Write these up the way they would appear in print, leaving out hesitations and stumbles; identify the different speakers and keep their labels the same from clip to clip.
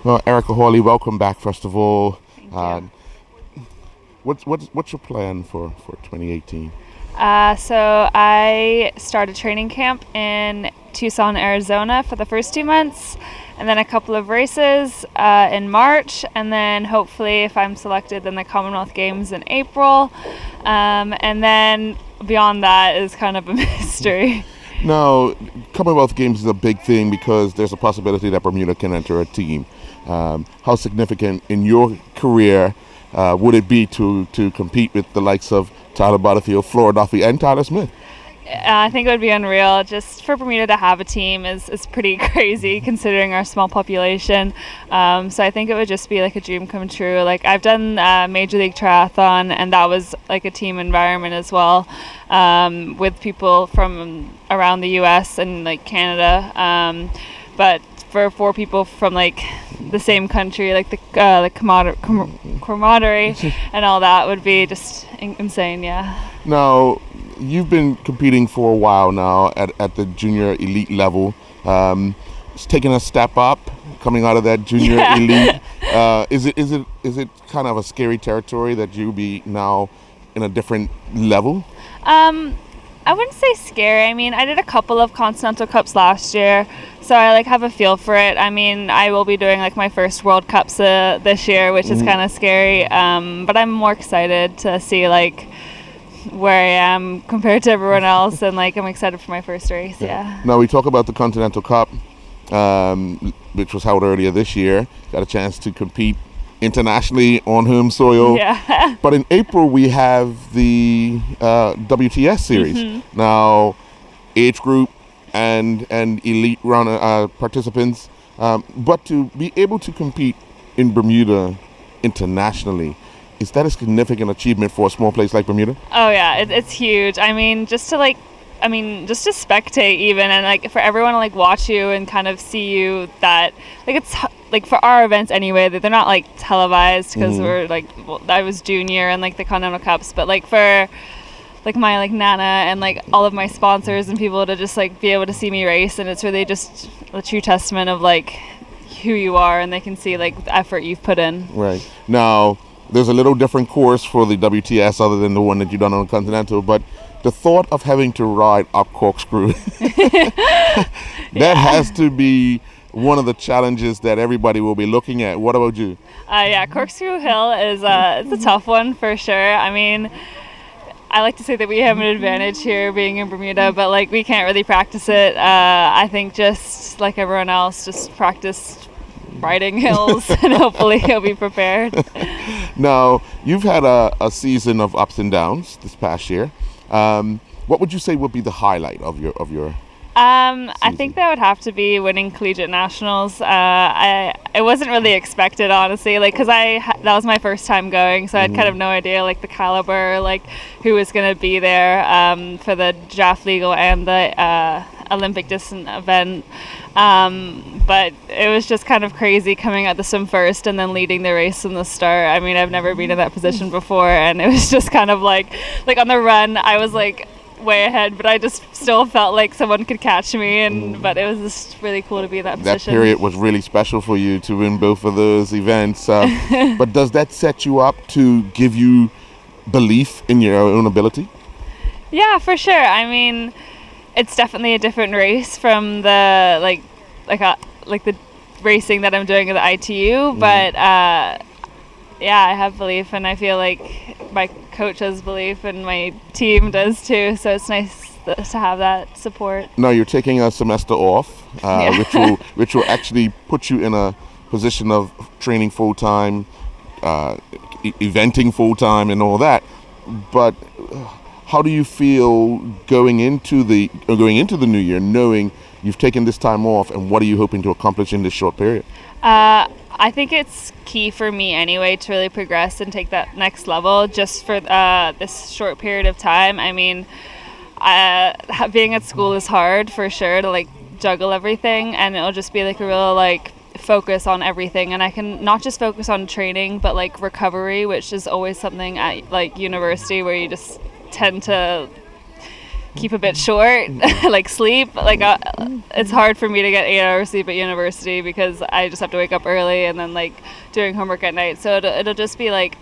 Speaker 1: Well, Erica Hawley, welcome back. First of all,
Speaker 2: Thank you.
Speaker 1: What's your plan for 2018?
Speaker 2: So I started training camp in Tucson, Arizona for the first 2 months, and then a couple of races in March, and then hopefully, if I'm selected, then the Commonwealth Games in April, and then beyond that is kind of a mystery.
Speaker 1: Now, Commonwealth Games is a big thing because there's a possibility that Bermuda can enter a team. How significant in your career would it be to compete with the likes of Tyler Butterfield, Flora Duffy, and Tyler Smith?
Speaker 2: I think it would be unreal. Just for Bermuda to have a team is pretty crazy considering our small population. So I think it would just be like a dream come true. Like I've done Major League Triathlon, and that was like a team environment as well, with people from around the U.S. and like Canada. But for 4 people from like the same country, like the camaraderie and all that would be just insane. Yeah.
Speaker 1: Now, you've been competing for a while now at the junior elite level. It's taking a step up, coming out of that junior elite. Is it kind of a scary territory that you'll be now in a different level?
Speaker 2: I wouldn't say scary. I mean, I did a couple of Continental Cups last year, so I like have a feel for it. I mean, I will be doing like my first World Cups this year, which is kind of scary. But I'm more excited to see like where I am compared to everyone else, and like I'm excited for my first race. Yeah.
Speaker 1: Now we talk about the Continental Cup, which was held earlier this year. Got a chance to compete internationally on home soil.
Speaker 2: Yeah.
Speaker 1: But in April we have the WTS Series.
Speaker 2: Mm-hmm.
Speaker 1: Now, age group and elite runner participants, but to be able to compete in Bermuda internationally, is that a significant achievement for a small place like Bermuda?
Speaker 2: Oh yeah, it's huge. I mean, just to spectate even, and like for everyone to like watch you and kind of see you, that like it's like for our events anyway, they're not like televised because we're like, I was junior and like the Continental Cups, but like for like my like Nana and like all of my sponsors and people to just like be able to see me race, and it's really just a true testament of like who you are, and they can see like the effort you've put in.
Speaker 1: Right. Now, there's a little different course for the WTS other than the one that you've done on the Continental, but the thought of having to ride up Corkscrew, that has to be one of the challenges that everybody will be looking at. What about you?
Speaker 2: Yeah, Corkscrew Hill is it's a tough one for sure. I mean, I like to say that we have an advantage here being in Bermuda, but like we can't really practice it. I think just like everyone else, just practice riding hills and hopefully he'll be prepared.
Speaker 1: Now, you've had a season of ups and downs this past year. What would you say would be the highlight of your
Speaker 2: I think that would have to be winning collegiate nationals. It wasn't really expected, honestly, like because that was my first time going, so I had kind of no idea like the caliber, like who was going to be there for the draft legal and the Olympic distance event. But it was just kind of crazy coming at the swim first and then leading the race from the start. I mean, I've never been in that position before, and it was just kind of like on the run, I was like way ahead, but I just still felt like someone could catch me, but it was just really cool to be in that position.
Speaker 1: That period was really special for you to win both of those events. But does that set you up to give you belief in your own ability?
Speaker 2: Yeah, for sure. I mean, it's definitely a different race from the like the racing that I'm doing at the ITU, but yeah, I have belief, and I feel like my coach has belief and my team does too, so it's nice to have that support.
Speaker 1: No, you're taking a semester off, which will actually put you in a position of training full-time, eventing full-time and all that, but how do you feel going into the new year, knowing you've taken this time off, and what are you hoping to accomplish in this short period?
Speaker 2: I think it's key for me anyway to really progress and take that next level just for this short period of time. I mean, being at school is hard for sure to like juggle everything, and it'll just be like a real like focus on everything, and I can not just focus on training but like recovery, which is always something at like university where you just tend to keep a bit short. Like sleep, like it's hard for me to get 8 hours sleep at university because I just have to wake up early and then like doing homework at night, so it'll just be like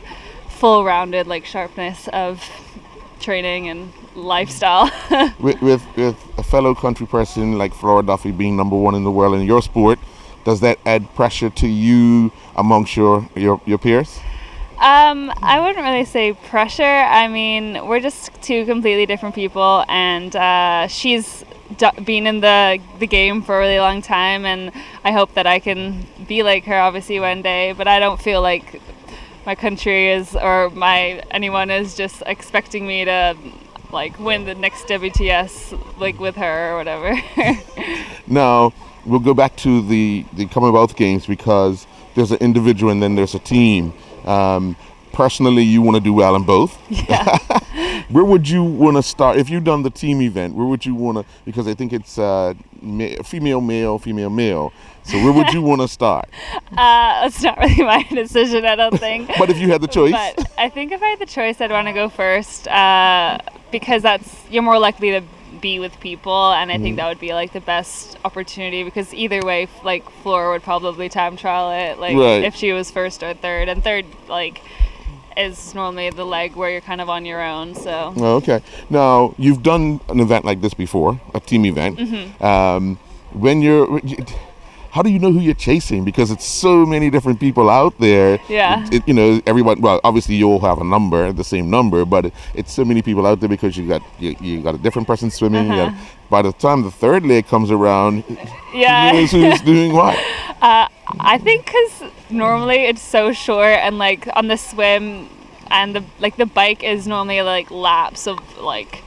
Speaker 2: full rounded like sharpness of training and lifestyle.
Speaker 1: with a fellow country person like Flora Duffy being number 1 in the world in your sport, does that add pressure to you amongst your peers?
Speaker 2: I wouldn't really say pressure. I mean, we're just two completely different people, and she's been in the game for a really long time, and I hope that I can be like her obviously one day, but I don't feel like my country is, or anyone is just expecting me to like win the next WTS like with her or whatever.
Speaker 1: Now we'll go back to the Commonwealth Games, because there's an individual and then there's a team. Personally, you want to do well in both.
Speaker 2: Yeah.
Speaker 1: Where would you want to start if you've done the team event? Where would you want to? Because I think it's female, male, female, male. So where would you want to start?
Speaker 2: It's not really my decision, I don't think.
Speaker 1: But if you had the choice,
Speaker 2: but I think if I had the choice, I'd want to go first, because you're more likely to be with people, and I think that would be like the best opportunity, because either way, like Flora would probably time trial it, like
Speaker 1: right.
Speaker 2: if she was first or third, and third like is normally the leg where you're kind of on your own. So
Speaker 1: okay. Now you've done an event like this before, a team event. How do you know who you're chasing? Because it's so many different people out there.
Speaker 2: Yeah.
Speaker 1: Everyone. Well, obviously you all have a number, the same number, but it's so many people out there because you got a different person swimming. By the time the third leg comes around, who knows who's doing what?
Speaker 2: I think because normally it's so short, and like on the swim and the bike is normally like laps of like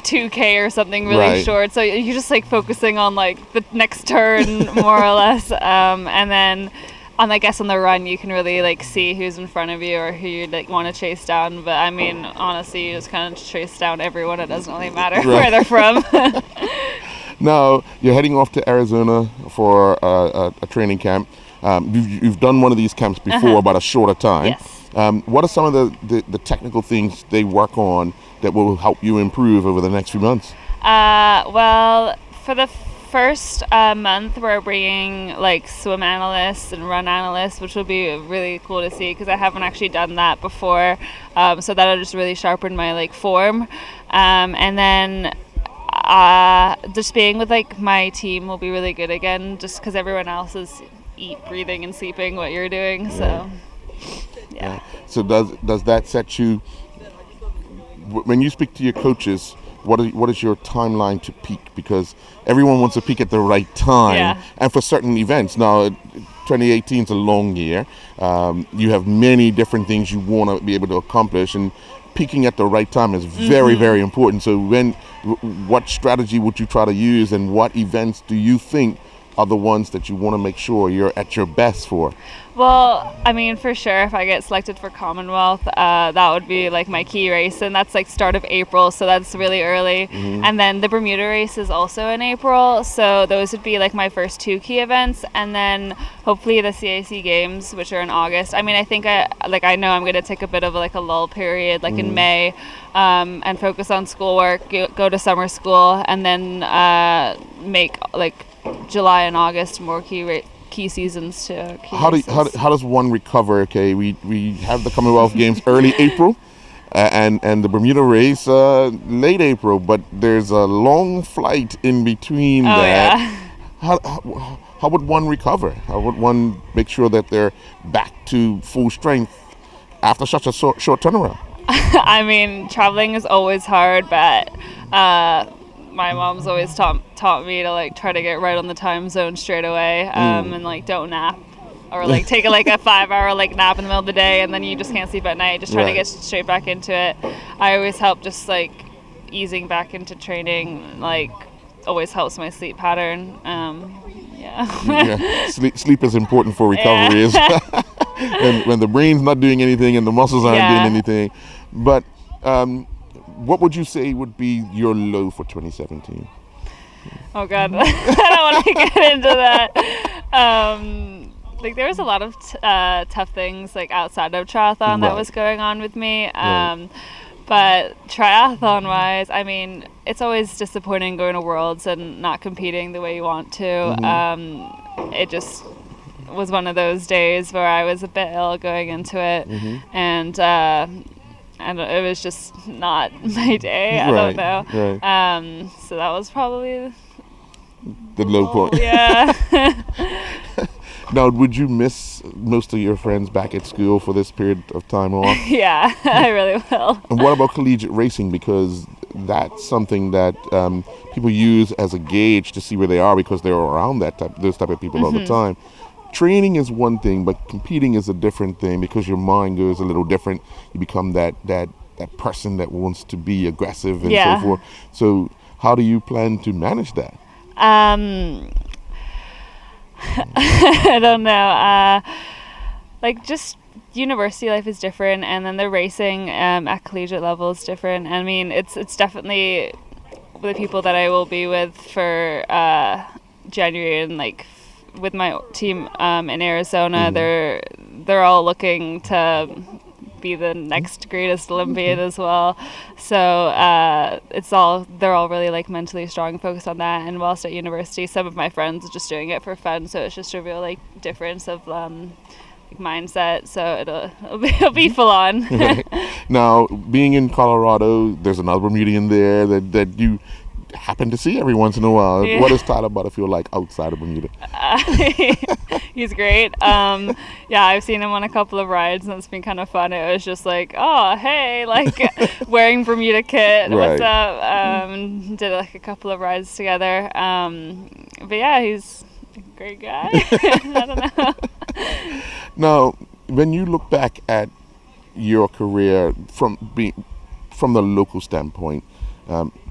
Speaker 2: 2K or something really short, so you're just like focusing on like the next turn more or less, and then on the run you can really like see who's in front of you or who you like want to chase down. But I mean, honestly, you just kind of chase down everyone. It doesn't really matter where they're from.
Speaker 1: Now you're heading off to Arizona for a training camp. You've done one of these camps before, but a shorter time.
Speaker 2: Yes.
Speaker 1: What are some of the technical things they work on that will help you improve over the next few months?
Speaker 2: Well, for the first month, we're bringing like swim analysts and run analysts, which will be really cool to see because I haven't actually done that before. So that'll just really sharpen my like form. And then just being with like my team will be really good again, just because everyone else is breathing and sleeping what you're doing. So yeah.
Speaker 1: So does that set you, when you speak to your coaches, what is your timeline to peak? Because everyone wants to peak at the right time, and for certain events. Now 2018 is a long year. You have many different things you want to be able to accomplish, and peaking at the right time is very, very important. So what strategy would you try to use, and what events do you think are the ones that you want to make sure you're at your best for?
Speaker 2: Well, I mean, for sure, if I get selected for Commonwealth, that would be like my key race, and that's like start of April, so that's really early. And then the Bermuda race is also in April, so those would be like my first two key events, and then hopefully the CAC Games, which are in August. I mean, I think I know I'm going to take a bit of like a lull period, like in May, and focus on schoolwork, go to summer school, and then make like July and August more key seasons to key races.
Speaker 1: How does one recover? Okay, we have the Commonwealth Games early April, and the Bermuda race late April, but there's a long flight in between that. Yeah. How would one recover? How would one make sure that they're back to full strength after such a short turnaround?
Speaker 2: I mean, traveling is always hard, but my mom's always taught me to like try to get right on the time zone straight away, and like don't nap or like take a 5-hour like nap in the middle of the day and then you just can't sleep at night. Just try to get straight back into it. I always help just like easing back into training, like always helps my sleep pattern.
Speaker 1: Sleep is important for recovery. And when the brain's not doing anything and the muscles aren't doing anything. But what would you say would be your low for 2017?
Speaker 2: Oh God, I don't want to get into that. Like there was a lot of tough things like outside of triathlon that was going on with me. But triathlon wise, I mean, it's always disappointing going to Worlds and not competing the way you want to. It just was one of those days where I was a bit ill going into it, and it was just not my day. I don't know. So that was probably
Speaker 1: the low point.
Speaker 2: Yeah.
Speaker 1: Now, would you miss most of your friends back at school for this period of time off?
Speaker 2: Yeah, I really will.
Speaker 1: And what about collegiate racing? Because that's something that people use as a gauge to see where they are because they're around those type of people all the time. Training is one thing, but competing is a different thing because your mind goes a little different. You become that person that wants to be aggressive and so forth. So how do you plan to manage that?
Speaker 2: I don't know. Like just university life is different, and then the racing at collegiate level is different. I mean, it's definitely the people that I will be with for January, and like with my team in Arizona, they're all looking to be the next greatest Olympian as well. So they're all really like mentally strong and focused on that. And whilst at university, some of my friends are just doing it for fun. So it's just a real like difference of mindset. So it'll be full on.
Speaker 1: Now, being in Colorado, there's another Bermudian there that you happen to see every once in a while. What does Tyler Butterfield like outside of Bermuda?
Speaker 2: He's great. I've seen him on a couple of rides, and it's been kind of fun. It was just like, oh, hey, like wearing Bermuda kit. What's up? Did like a couple of rides together. But yeah, he's a great guy. I don't know.
Speaker 1: Now, when you look back at your career from the local standpoint,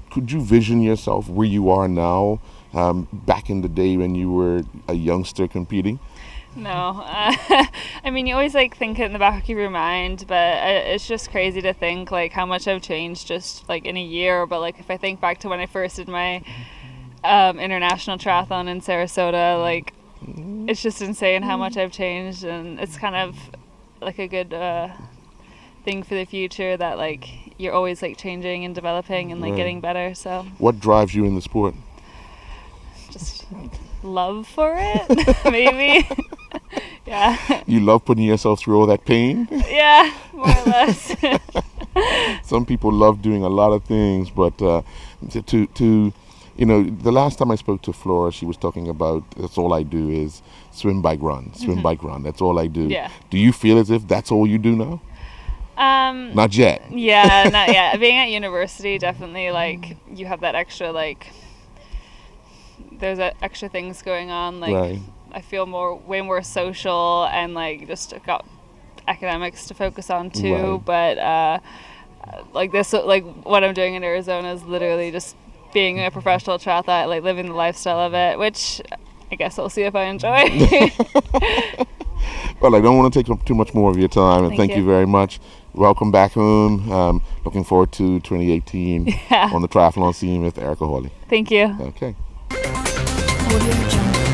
Speaker 1: could you vision yourself where you are now, back in the day when you were a youngster competing?
Speaker 2: No. I mean, you always like think it in the back of your mind, but it's just crazy to think like how much I've changed just like in a year. But like if I think back to when I first did my international triathlon in Sarasota, like it's just insane how much I've changed, and it's kind of like a good thing for the future that like you're always like changing and developing and like getting better. So
Speaker 1: what drives you in the sport?
Speaker 2: Just love for it. Maybe. Yeah.
Speaker 1: You love putting yourself through all that pain?
Speaker 2: Yeah, more or less.
Speaker 1: Some people love doing a lot of things, but to the last time I spoke to Flora, she was talking about that's all I do is swim, bike, run. That's all I do.
Speaker 2: Yeah.
Speaker 1: Do you feel as if that's all you do now? Not yet.
Speaker 2: Yeah, not yet. Being at university, definitely like you have that extra like there's extra things going on. Like I feel way more social, and like just got academics to focus on too. But like this, like what I'm doing in Arizona is literally just being a professional triathlete, like living the lifestyle of it, which I guess I'll see if I enjoy.
Speaker 1: Well, I don't want to take up too much more of your time, and thank you very much. Welcome back home. Looking forward to 2018 on the triathlon scene with Erica Hawley.
Speaker 2: Thank you.
Speaker 1: Okay.
Speaker 3: Audio Jungle.